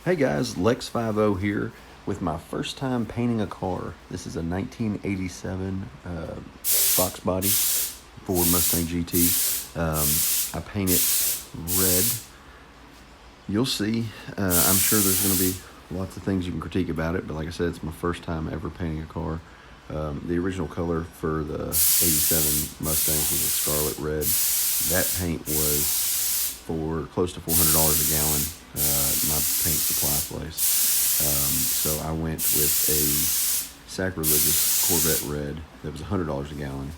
Hey guys, Lex50 here with my first time painting a car. This is a 1987 Foxbody Ford Mustang GT. I painted red. You'll see. I'm sure there's going to be lots of things you can critique about it, but like I said, it's my first time ever painting a car. The original color for the 87 Mustangs was a scarlet red. That paint was for close to $400 a gallon at my paint supply place. So I went with a sacrilegious Corvette red that was $100 a gallon,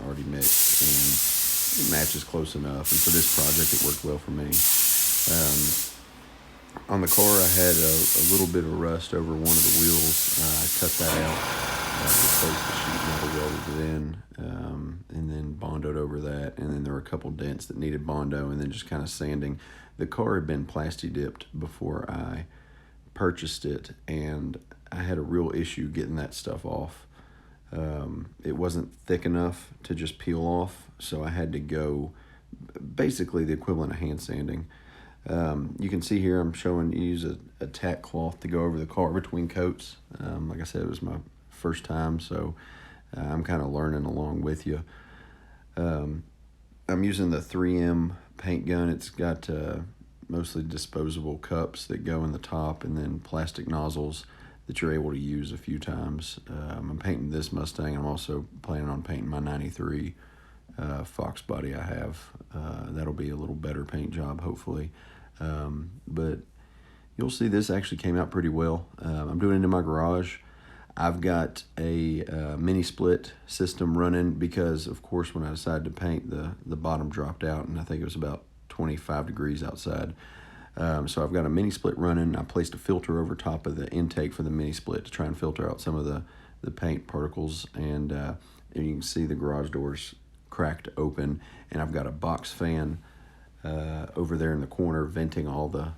already mixed, and it matches close enough. And for this project, it worked well for me. On the car, I had a little bit of rust over one of the wheels. I cut that out, replaced the sheet metal, welded it in, and then bondoed over that. And then there were a couple dents that needed bondo, and then just kind of sanding. The car had been plasti dipped before I purchased it, and I had a real issue getting that stuff off. It wasn't thick enough to just peel off, so I had to go basically the equivalent of hand sanding. You can see here I'm showing you use a tack cloth to go over the car between coats. Like I said, it was my first time, so I'm kind of learning along with you. I'm using the 3M paint gun. It's got mostly disposable cups that go in the top and then plastic nozzles that you're able to use a few times. I'm painting this Mustang. I'm also planning on painting my 93 Foxbody I have. That'll be a little better paint job, hopefully. But you'll see this actually came out pretty well. I'm doing it in my garage. I've got a mini split system running because, of course, when I decided to paint, the bottom dropped out, and I think it was about 25 degrees outside. So I've got a mini split running. I placed a filter over top of the intake for the mini split to try and filter out some of the paint particles, and you can see the garage doors cracked open, and I've got a box fan over there in the corner venting all the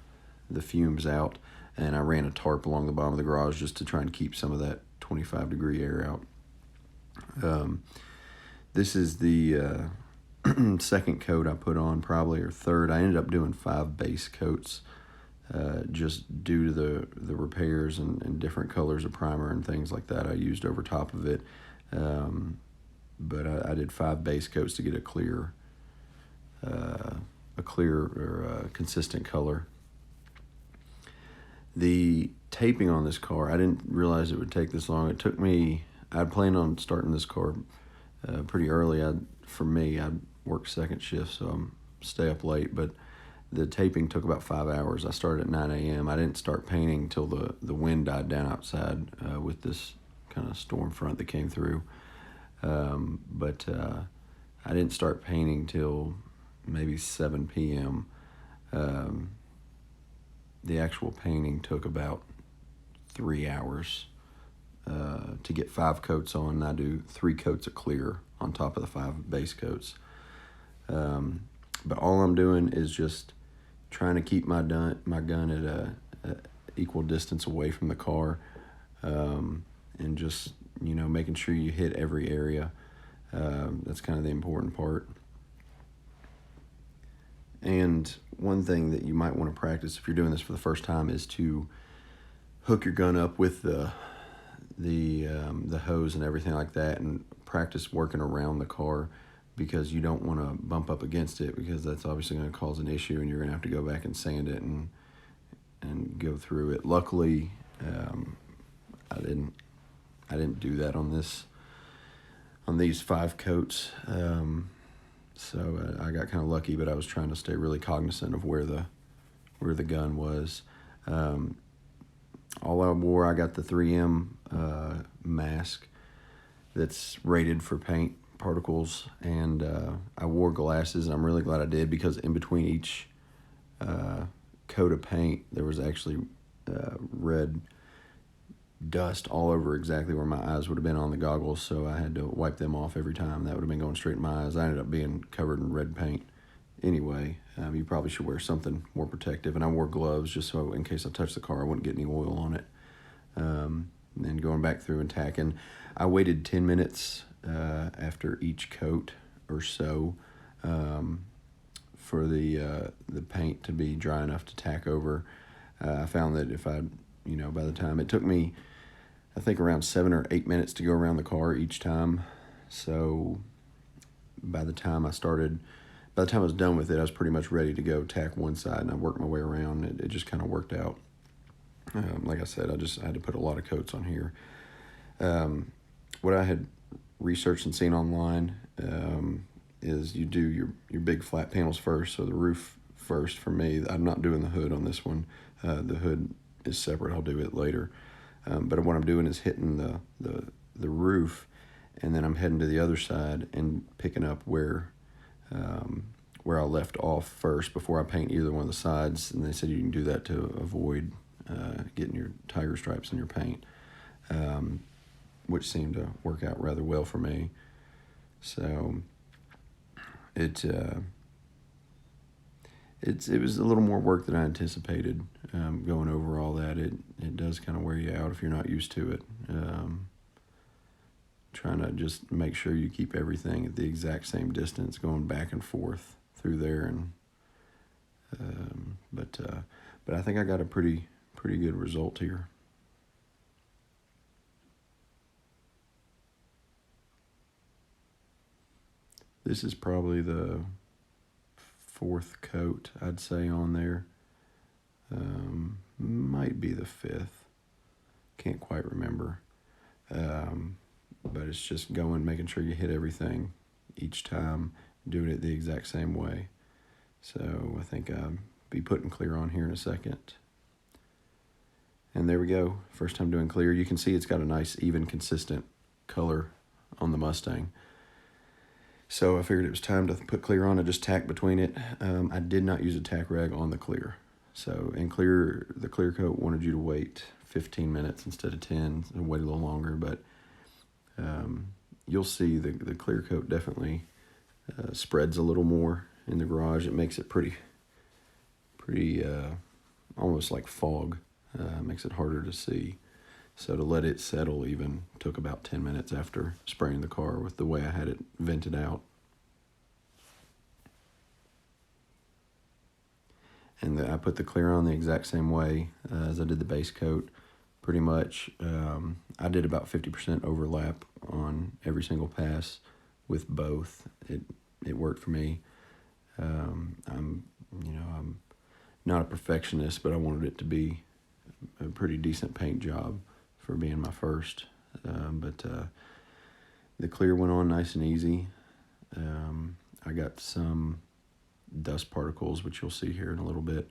fumes out, and I ran a tarp along the bottom of the garage just to try and keep some of that 25-degree air out. This is the second coat I put on, probably, or third. I ended up doing 5 base coats just due to the repairs and different colors of primer and things like that I used over top of it. But I did 5 base coats to get a clear or consistent color. The taping on this car, I didn't realize it would take this long. It took me, I'd planned on starting this car pretty early. For me, I'd work second shift, so I'm stay up late, but the taping took about 5 hours. I started at 9 a.m. I didn't start painting until the wind died down outside with this kind of storm front that came through. But I didn't start painting till maybe 7 p.m. The actual painting took about 3 hours to get 5 coats on. I do 3 coats of clear on top of the 5 base coats. But all I'm doing is just trying to keep my gun at a equal distance away from the car, and just making sure you hit every area. That's kind of the important part. And one thing that you might want to practice if you're doing this for the first time is to hook your gun up with the hose and everything like that, and practice working around the car, because you don't want to bump up against it, because that's obviously going to cause an issue, and you're going to have to go back and sand it and go through it. Luckily, I didn't do that on these 5 coats. So I got kind of lucky, but I was trying to stay really cognizant of where the gun was. All I wore, I got the 3M mask that's rated for paint particles, and I wore glasses, and I'm really glad I did, because in between each coat of paint there was actually red dust all over exactly where my eyes would have been on the goggles, so I had to wipe them off every time. That would have been going straight in my eyes. I ended up being covered in red paint anyway. You probably should wear something more protective, and I wore gloves just so in case I touched the car I wouldn't get any oil on it. And then going back through and tacking, I waited 10 minutes after each coat or so for the paint to be dry enough to tack over. I found that if I, by the time it took me, I think around 7 or 8 minutes to go around the car each time. So by the time I was done with it, I was pretty much ready to go tack one side, and I worked my way around. It just kind of worked out. Like I said, I had to put a lot of coats on here. What I had researched and seen online is you do your big flat panels first, so the roof first for me. I'm not doing the hood on this one. The hood is separate. I'll do it later. But what I'm doing is hitting the roof, and then I'm heading to the other side and picking up where I left off first before I paint either one of the sides. And they said you can do that to avoid getting your tiger stripes in your paint, which seemed to work out rather well for me. So it was a little more work than I anticipated. Going over all that, it does kind of wear you out if you're not used to it. Trying to just make sure you keep everything at the exact same distance, going back and forth through there, and but I think I got a pretty good result here. This is probably the 4th coat, I'd say, on there. Might be the 5th. Can't quite remember. But it's just making sure you hit everything each time, doing it the exact same way. So I think I'll be putting clear on here in a second. And there we go. First time doing clear. You can see it's got a nice, even, consistent color on the Mustang. So I figured it was time to put clear on. I just tacked between it. I did not use a tack rag on the clear. So the clear coat wanted you to wait 15 minutes instead of 10, and wait a little longer. But you'll see the clear coat definitely spreads a little more in the garage. It makes it pretty almost like fog. Makes it harder to see. So to let it settle even took about 10 minutes after spraying the car with the way I had it vented out. And I put the clear on the exact same way as I did the base coat, pretty much. I did about 50% overlap on every single pass with both. It worked for me. I'm not a perfectionist, but I wanted it to be a pretty decent paint job for being my first. But the clear went on nice and easy. I got some dust particles, which you'll see here in a little bit,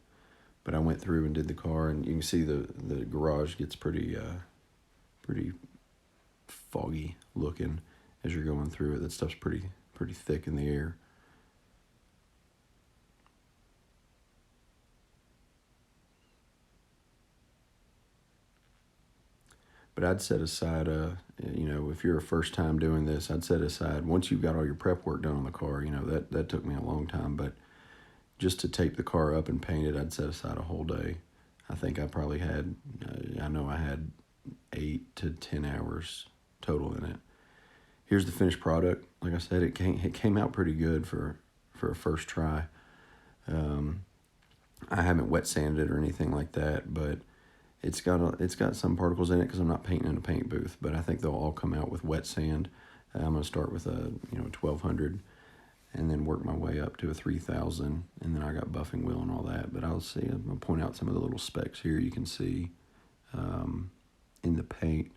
but I went through and did the car, and you can see the garage gets pretty foggy looking as you're going through it. That stuff's pretty thick in the air. But I'd set aside, if you're a first time doing this, I'd set aside, once you've got all your prep work done on the car, that took me a long time, but just to tape the car up and paint it, I'd set aside a whole day. I think I probably had, I had 8 to 10 hours total in it. Here's the finished product. Like I said, it came out pretty good for a first try. I haven't wet sanded it or anything like that, but it's got some particles in it because I'm not painting in a paint booth, but I think they'll all come out with wet sand. I'm going to start with a 1200 and then work my way up to a 3000, and then I got buffing wheel and all that. But I'm going to point out some of the little specks here you can see in the paint,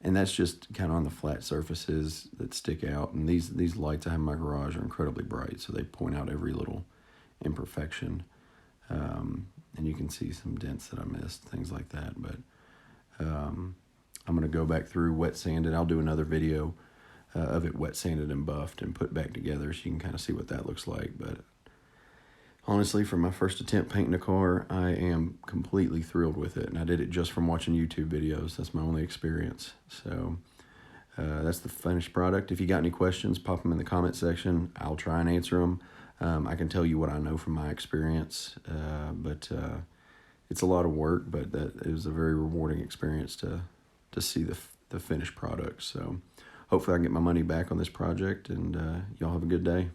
and that's just kind of on the flat surfaces that stick out. And these lights I have in my garage are incredibly bright, so they point out every little imperfection. And you can see some dents that I missed, things like that. But I'm going to go back through wet sanded. I'll do another video of it wet sanded and buffed and put back together so you can kind of see what that looks like. But honestly, for my first attempt painting a car, I am completely thrilled with it. And I did it just from watching YouTube videos. That's my only experience. So that's the finished product. If you got any questions, pop them in the comment section. I'll try and answer them. I can tell you what I know from my experience, but it's a lot of work, but it was a very rewarding experience to see the finished product. So hopefully I can get my money back on this project, and y'all have a good day.